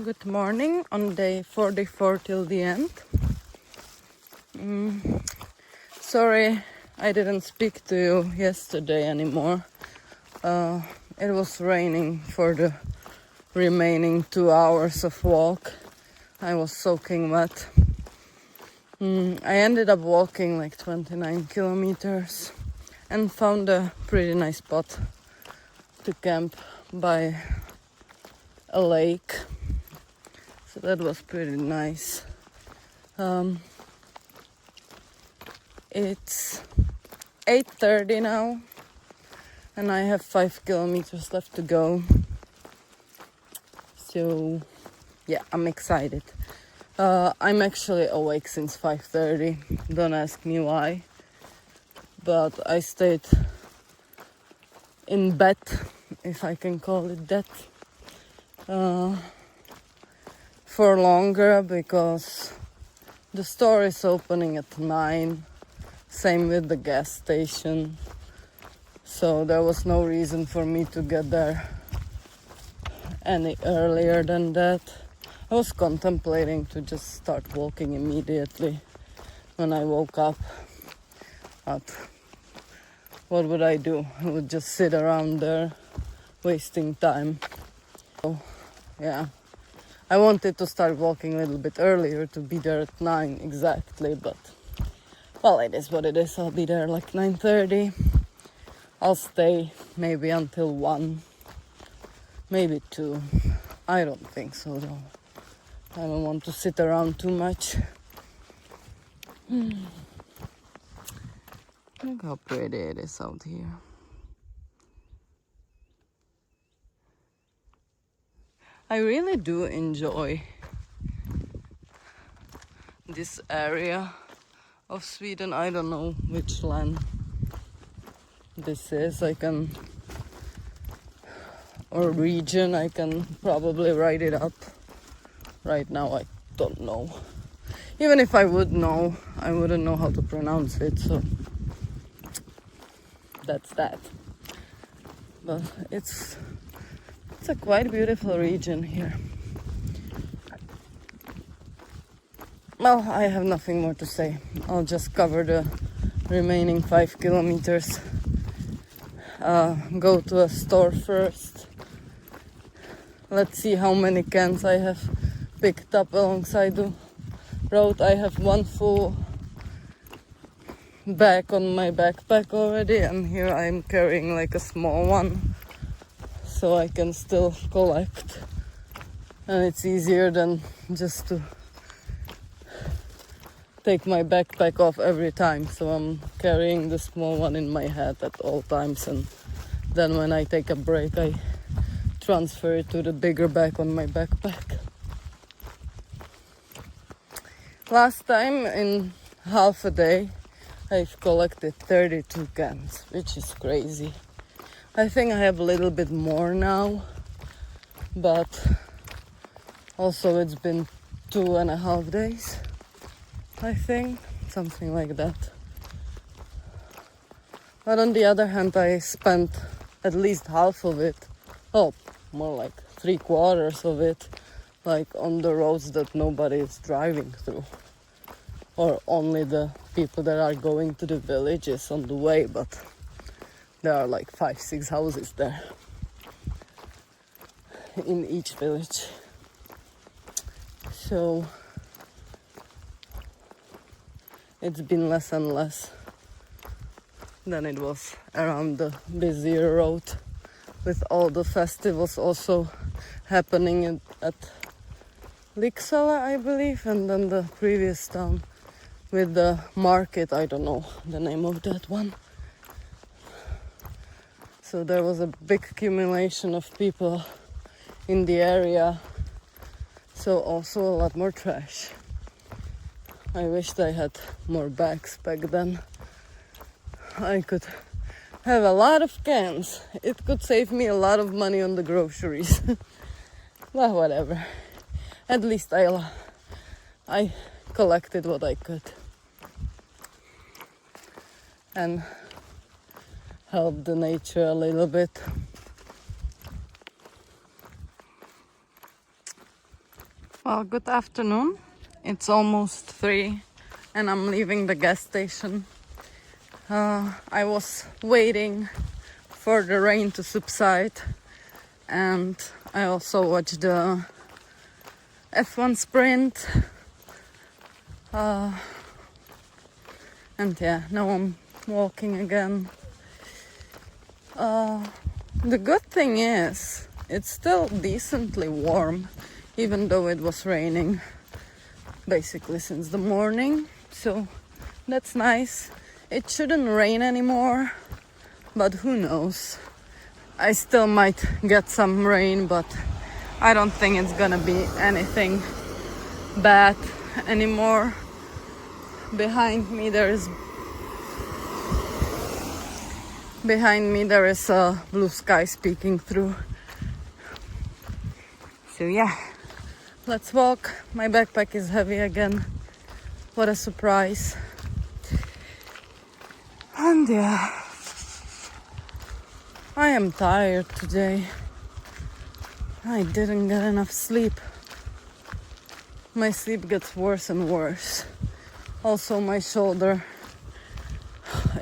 Good morning on day 44 till the end. Sorry I didn't speak to you yesterday anymore. It was raining for the remaining 2 hours of walk. I was soaking wet. I ended up walking like 29 kilometers and found a pretty nice spot to camp by a lake. So that was pretty nice. It's 8:30 now and I have 5 kilometers left to go. So yeah, I'm excited. I'm actually awake since 5:30. Don't ask me why. But I stayed in bed, if I can call it that, for longer because the store is opening at 9. Same with the gas station. So there was no reason for me to get there any earlier than that. I was contemplating to just start walking immediately when I woke up. But what would I do? I would just sit around there wasting time. So yeah, I wanted to start walking a little bit earlier to be there at 9 exactly, but well, it is what it is. I'll be there like 9:30. I'll stay maybe until 1, maybe 2. I don't think so though. I don't want to sit around too much. Look how pretty it is out here. I really do enjoy this area of Sweden. I don't know which land this is. Or region, I can probably write it up. Right now I don't know. Even if I would know, I wouldn't know how to pronounce it, so that's that. But it's a quite beautiful region here. Well, I have nothing more to say. I'll just cover the remaining 5 kilometers. Go to a store first. Let's see how many cans I have picked up alongside the road. I have one full bag on my backpack already, and here I'm carrying like a small one so I can still collect, and it's easier than just to take my backpack off every time. So I'm carrying the small one in my head at all times, and then when I take a break I transfer it to the bigger bag on my backpack. Last time in half a day I've collected 32 cans, which is crazy. I think I have a little bit more now, but also it's been 2.5 days, I think, something like that. But on the other hand, I spent at least half of it, more like 3/4 of it, like on the roads that nobody is driving through, or only the people that are going to the villages on the way, but there are like 5-6 houses there in each village. So it's been less and less than it was around the busier road, with all the festivals also happening at Liksala, I believe, and then the previous town with the market. I don't know the name of that one. So there was a big accumulation of people in the area, so also a lot more trash. I wished I had more bags back then. I could have a lot of cans. It could save me a lot of money on the groceries. Well, whatever. At least I collected what I could and helped the nature a little bit. Well, good afternoon. It's almost 3 and I'm leaving the gas station. I was waiting for the rain to subside, and I also watched the F1 sprint. And yeah, now I'm walking again. The good thing is it's still decently warm, even though it was raining basically since the morning, so that's nice. It shouldn't rain anymore, but who knows. I still might get some rain, but I don't think it's gonna be anything bad anymore. Behind me there is a blue sky peeking through. So yeah, let's walk. My backpack is heavy again. What a surprise. And yeah, I am tired today. I didn't get enough sleep. My sleep gets worse and worse. Also, my shoulder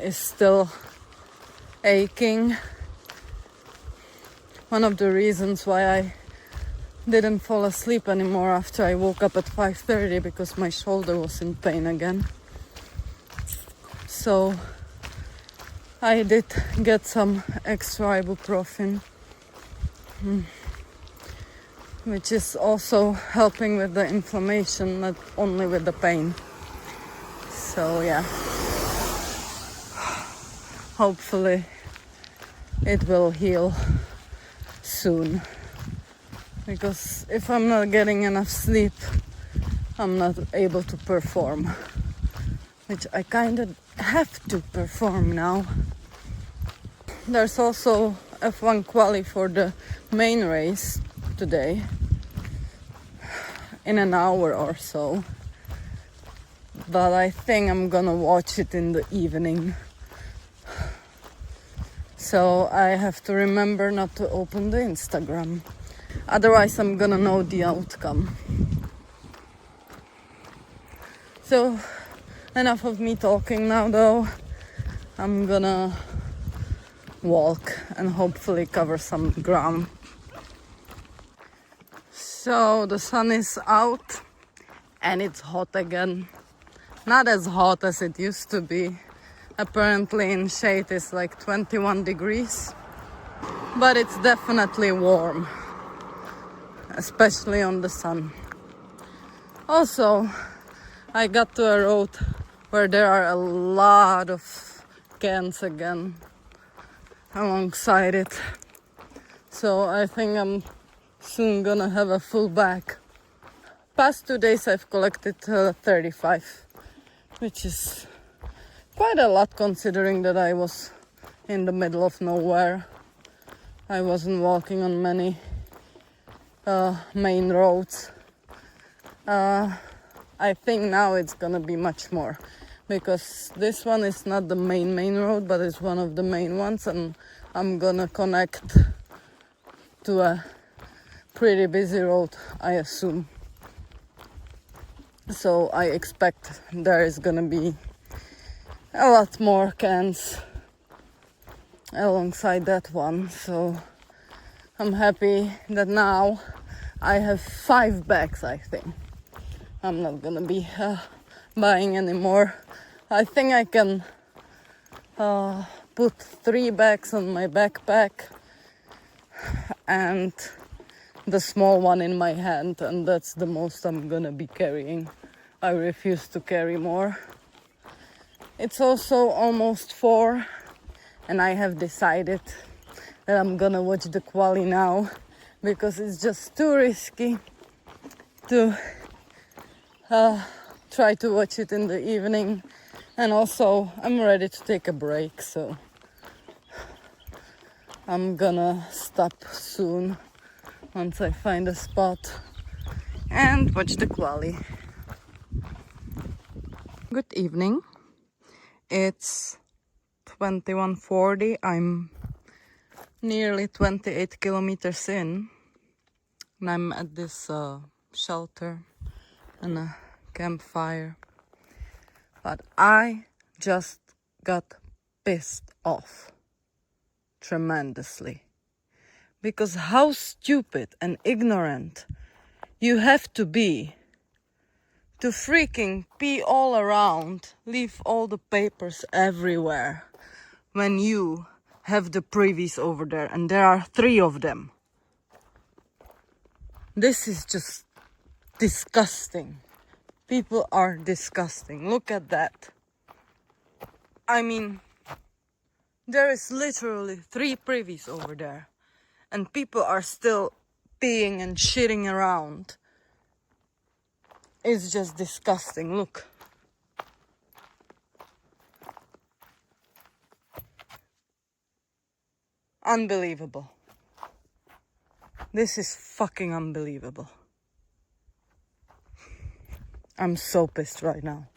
is still aching. One of the reasons why I didn't fall asleep anymore after I woke up at 5:30, because my shoulder was in pain again. So I did get some extra ibuprofen, which is also helping with the inflammation, not only with the pain. So yeah, hopefully it will heal soon, because if I'm not getting enough sleep, I'm not able to perform, which I kind of have to perform now. There's also F1 quali for the main race today in an hour or so, but I think I'm gonna watch it in the evening. So I have to remember not to open the Instagram. Otherwise I'm gonna know the outcome. So enough of me talking now though. I'm gonna walk and hopefully cover some ground. So the sun is out and it's hot again. Not as hot as it used to be. Apparently in shade it's like 21 degrees. But it's definitely warm, especially on the sun. Also, I got to a road where there are a lot of cans again alongside it. So I think I'm soon gonna have a full bag. Past 2 days I've collected 35, which is quite a lot considering that I was in the middle of nowhere. I wasn't walking on many main roads. I think now it's gonna be much more, because this one is not the main road, but it's one of the main ones, and I'm gonna connect to a pretty busy road, I assume. So I expect there is gonna be a lot more cans alongside that one. So I'm happy that now I have 5 bags, I think. I'm not gonna be buying anymore. I think I can put 3 bags on my backpack and the small one in my hand, and that's the most I'm gonna be carrying. I refuse to carry more. It's also almost 4 and I have decided that I'm gonna watch the quali now, because it's just too risky to try to watch it in the evening. And also I'm ready to take a break, so I'm gonna stop soon once I find a spot and watch the quali. Good evening. It's 21:40. I'm nearly 28 kilometers in, and I'm at this shelter and a campfire. But I just got pissed off tremendously. Because how stupid and ignorant you have to be to freaking pee all around, leave all the papers everywhere when you have the privies over there, and there are 3 of them. This is just disgusting. People are disgusting. Look at that. I mean, there is literally 3 privies over there, and people are still peeing and shitting around. It's just disgusting. Look. Unbelievable. This is fucking unbelievable. I'm so pissed right now.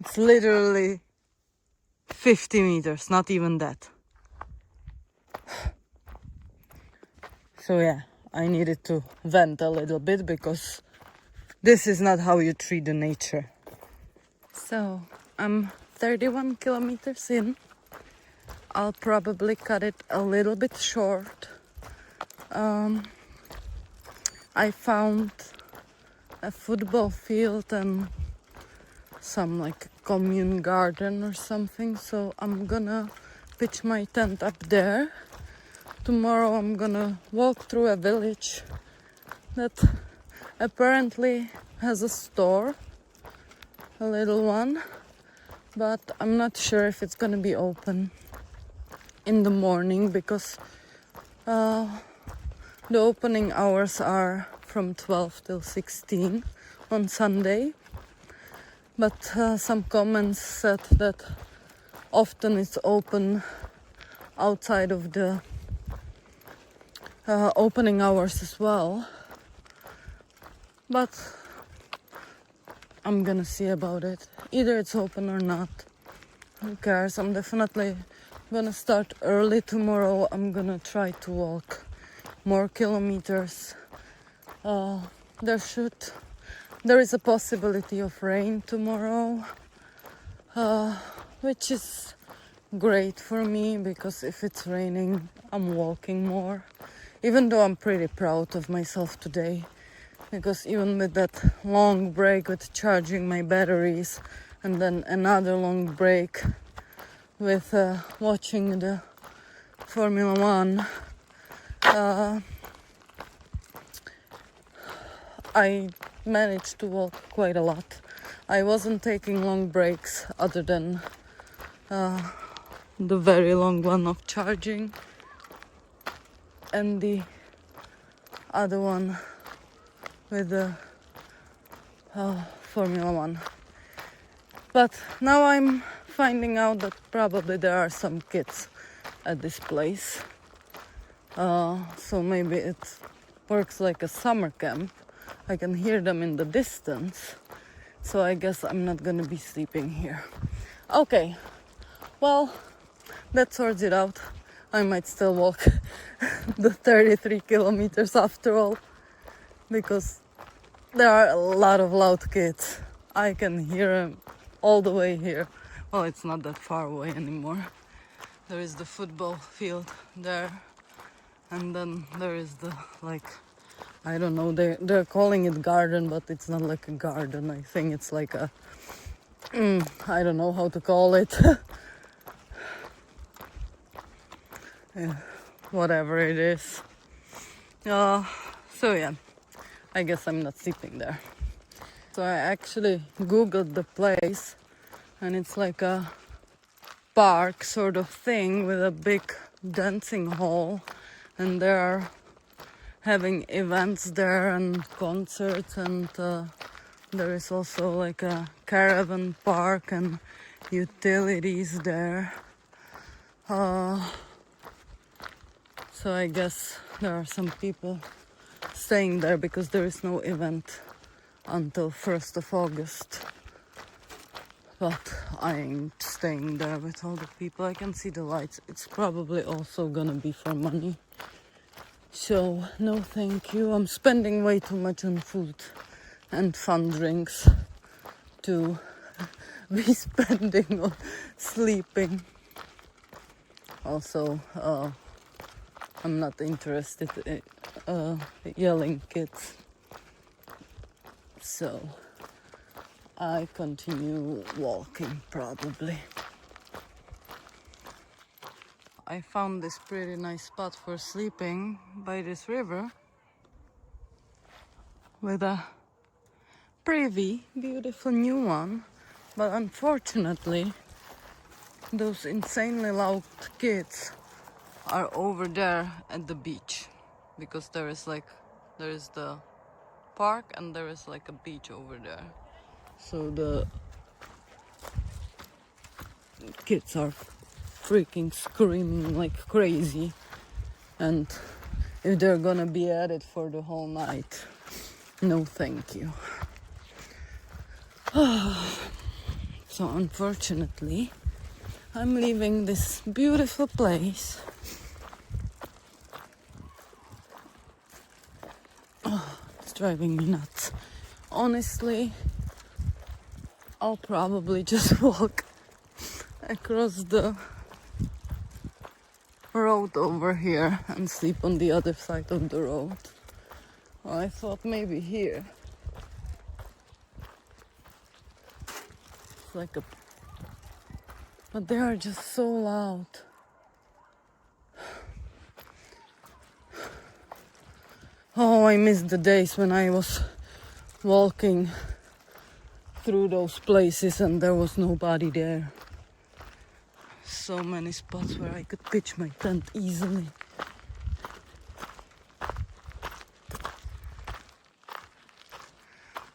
It's literally 50 meters, not even that. So yeah, I needed to vent a little bit because this is not how you treat the nature. So I'm 31 kilometers in. I'll probably cut it a little bit short. I found a football field and some like commune garden or something, so I'm gonna pitch my tent up there. Tomorrow I'm gonna walk through a village that apparently has a store, a little one, but I'm not sure if it's gonna be open in the morning because the opening hours are from 12 till 16 on Sunday. But some comments said that often it's open outside of the opening hours as well. But I'm gonna see about it. Either it's open or not. Who cares? I'm definitely gonna start early tomorrow. I'm gonna try to walk more kilometers. There is a possibility of rain tomorrow, which is great for me because if it's raining, I'm walking more. Even though I'm pretty proud of myself today, because even with that long break with charging my batteries and then another long break with watching the Formula One, I managed to walk quite a lot. I wasn't taking long breaks other than the very long one of charging and the other one with the Formula One. But now I'm finding out that probably there are some kids at this place. So maybe it works like a summer camp. I can hear them in the distance. So I guess I'm not gonna be sleeping here. Okay, well, that sorts it out. I might still walk the 33 kilometers after all, because there are a lot of loud kids. I can hear them all the way here. Well, it's not that far away anymore. There is the football field there, and then there is the, like, I don't know, they're calling it garden, but it's not like a garden. I think it's like a, I don't know how to call it. Yeah, whatever it is. So yeah, I guess I'm not sleeping there. So I actually googled the place, and it's like a park sort of thing with a big dancing hall, and they are having events there and concerts, and there is also like a caravan park and utilities there. So I guess there are some people staying there because there is no event until 1st of August. But I ain't staying there with all the people. I can see the lights. It's probably also gonna be for money. So no thank you. I'm spending way too much on food and fun drinks to be spending on sleeping. Also, I'm not interested in yelling kids. So I continue walking probably. I found this pretty nice spot for sleeping by this river with a pretty beautiful new one, but unfortunately those insanely loud kids are over there at the beach, because there is the park and there is like a beach over there. So the kids are freaking screaming like crazy, and if they're gonna be at it for the whole night, no thank you. So unfortunately I'm leaving this beautiful place. It's driving me nuts. Honestly, I'll probably just walk across the road over here and sleep on the other side of the road. Well, I thought maybe here. It's like a... But they are just so loud. Oh, I miss the days when I was walking through those places and there was nobody there. So many spots where I could pitch my tent easily.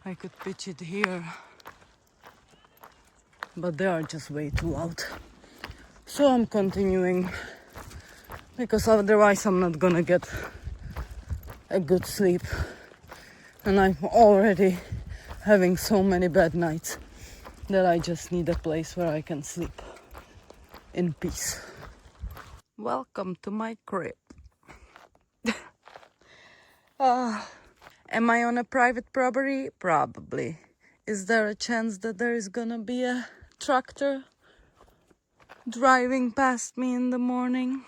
I could pitch it here, but they are just way too loud. So I'm continuing, because otherwise I'm not gonna get a good sleep. And I'm already having so many bad nights that I just need a place where I can sleep in peace. Welcome to my crib. Am I on a private property? Probably. Is there a chance that there is gonna be a tractor driving past me in the morning?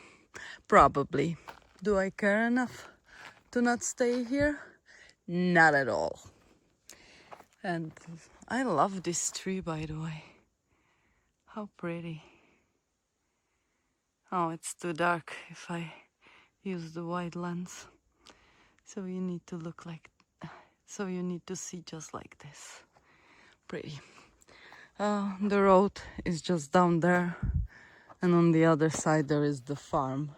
Probably. Do I care enough to not stay here? Not at all. And I love this tree, by the way. How pretty. Oh, it's too dark if I use the wide lens. So you need to look like... So you need to see just like this. Pretty. The road is just down there, and on the other side there is the farm.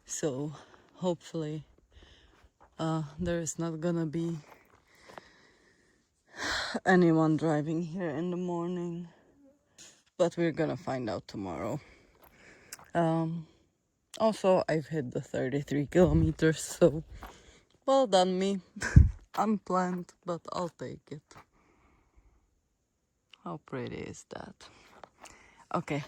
So hopefully there is not gonna be anyone driving here in the morning, but we're gonna find out tomorrow. Also, I've hit the 33 kilometers, so well done me. Unplanned, but I'll take it. How pretty is that? Okay,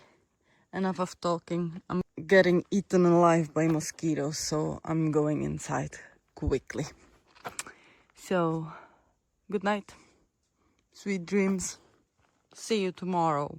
enough of talking. I'm getting eaten alive by mosquitoes, so I'm going inside quickly. So, good night. Sweet dreams. See you tomorrow.